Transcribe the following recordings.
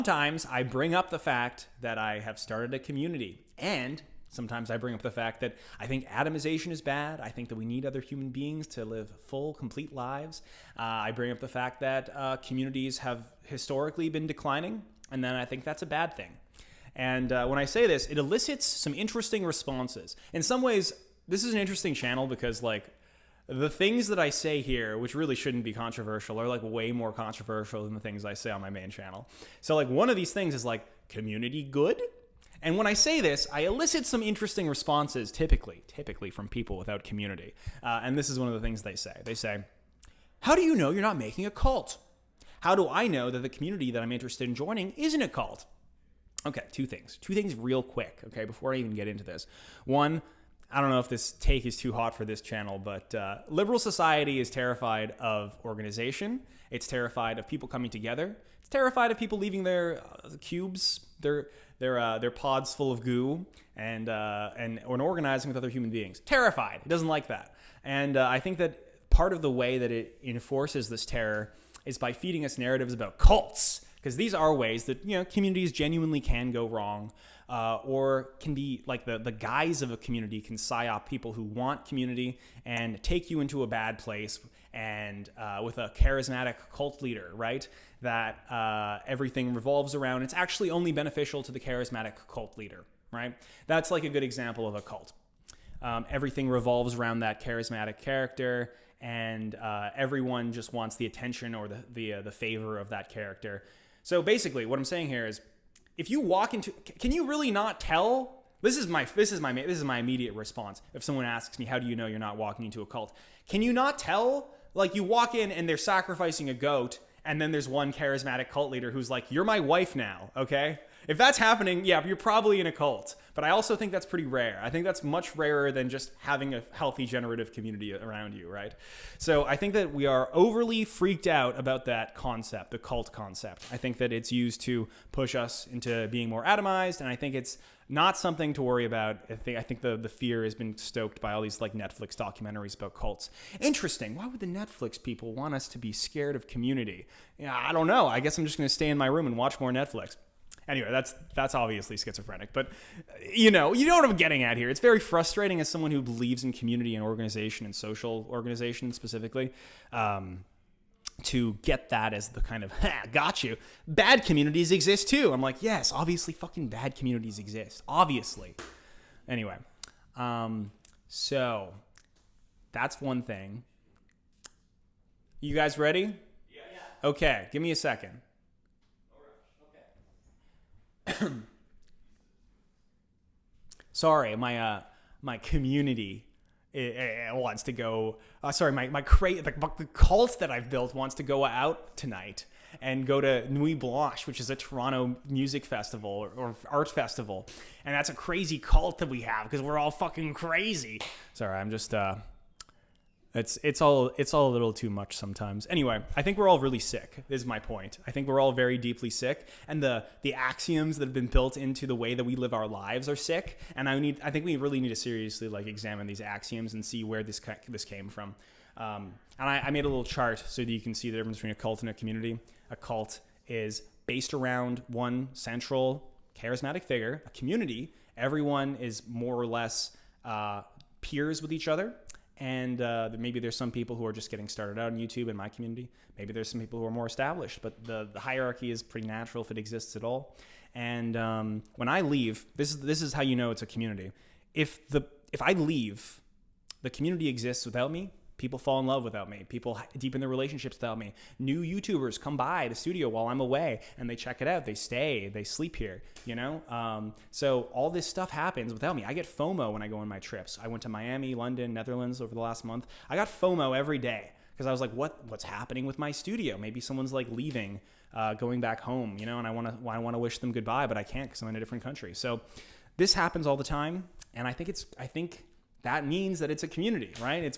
Sometimes I bring up the fact that I have started a community, and sometimes I bring up the fact that I think atomization is bad. I think that we need other human beings to live full, complete lives. I bring up the fact that communities have historically been declining, and then I think that's a bad thing. And when I say this, it elicits some interesting responses. In some ways, this is an interesting channel because, like, the things that I say here, which really shouldn't be controversial, are like way more controversial than the things I say on my main channel. So like one of these things is like, community good? And when I say this, I elicit some interesting responses, typically from people without community. And this is one of the things they say. They say, how do you know you're not making a cult? How do I know that the community that I'm interested in joining isn't a cult? Okay, two things real quick, okay, before I even get into this. One, I don't know if this take is too hot for this channel, but liberal society is terrified of organization. It's terrified of people coming together. It's terrified of people leaving their cubes, their pods full of goo, and organizing with other human beings. Terrified. It doesn't like that. And I think that part of the way that it enforces this terror is by feeding us narratives about cults, because these are ways that, you know, communities genuinely can go wrong. Or can be like the guise of a community can psyop people who want community and take you into a bad place, and with a charismatic cult leader, right? That everything revolves around. It's actually only beneficial to the charismatic cult leader, right? That's like a good example of a cult. Everything revolves around that charismatic character, and everyone just wants the attention or the favor of that character. So basically, what I'm saying here is, if you walk into, can you really not tell? This is my immediate response. If someone asks me, how do you know you're not walking into a cult? Can you not tell? Like, you walk in and they're sacrificing a goat, and then there's one charismatic cult leader who's like, you're my wife now, okay? If that's happening, yeah, you're probably in a cult. But I also think that's pretty rare. I think that's much rarer than just having a healthy generative community around you, right? So I think that we are overly freaked out about that concept, the cult concept. I think that it's used to push us into being more atomized, and I think it's not something to worry about. I think the fear has been stoked by all these like Netflix documentaries about cults. Interesting. Why would the Netflix people want us to be scared of community? Yeah, I don't know. I guess I'm just going to stay in my room and watch more Netflix. Anyway, that's obviously schizophrenic, but you know what I'm getting at here. It's very frustrating as someone who believes in community and organization and social organization specifically, to get that as the kind of, got you. Bad communities exist too. I'm like, yes, obviously fucking bad communities exist. Obviously. Anyway, so that's one thing. You guys ready? Yeah. Okay, give me a second. Sorry, my community wants to go. The cult that I've built wants to go out tonight and go to Nuit Blanche, which is a Toronto music festival or art festival, and that's a crazy cult that we have because we're all fucking crazy. Sorry, I'm just It's all a little too much sometimes. Anyway, I think we're all really sick, is my point. I think we're all very deeply sick, and the axioms that have been built into the way that we live our lives are sick. And I think we really need to seriously like examine these axioms and see where this came from. And I made a little chart so that you can see the difference between a cult and a community. A cult is based around one central charismatic figure. A community, everyone is more or less peers with each other. And maybe there's some people who are just getting started out on YouTube in my community. Maybe there's some people who are more established, but the hierarchy is pretty natural if it exists at all. And when I leave, this is how you know it's a community. If I leave, the community exists without me. People fall in love without me. People deepen their relationships without me. New YouTubers come by the studio while I'm away and they check it out. They stay. They sleep here, you know? So all this stuff happens without me. I get FOMO when I go on my trips. I went to Miami, London, Netherlands over the last month. I got FOMO every day because I was like, what's happening with my studio? Maybe someone's like leaving, going back home, you know, and I want to wish them goodbye, but I can't because I'm in a different country. So this happens all the time. And I think that means that it's a community, right? It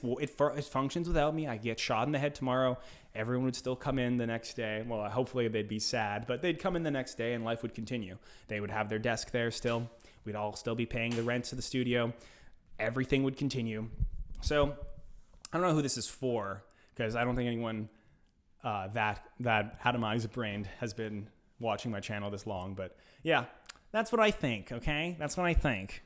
functions without me. I get shot in the head tomorrow. Everyone would still come in the next day. Well, hopefully they'd be sad, but they'd come in the next day and life would continue. They would have their desk there still. We'd all still be paying the rent to the studio. Everything would continue. So I don't know who this is for, because I don't think anyone that atomized brained has been watching my channel this long. But yeah, that's what I think, okay? That's what I think.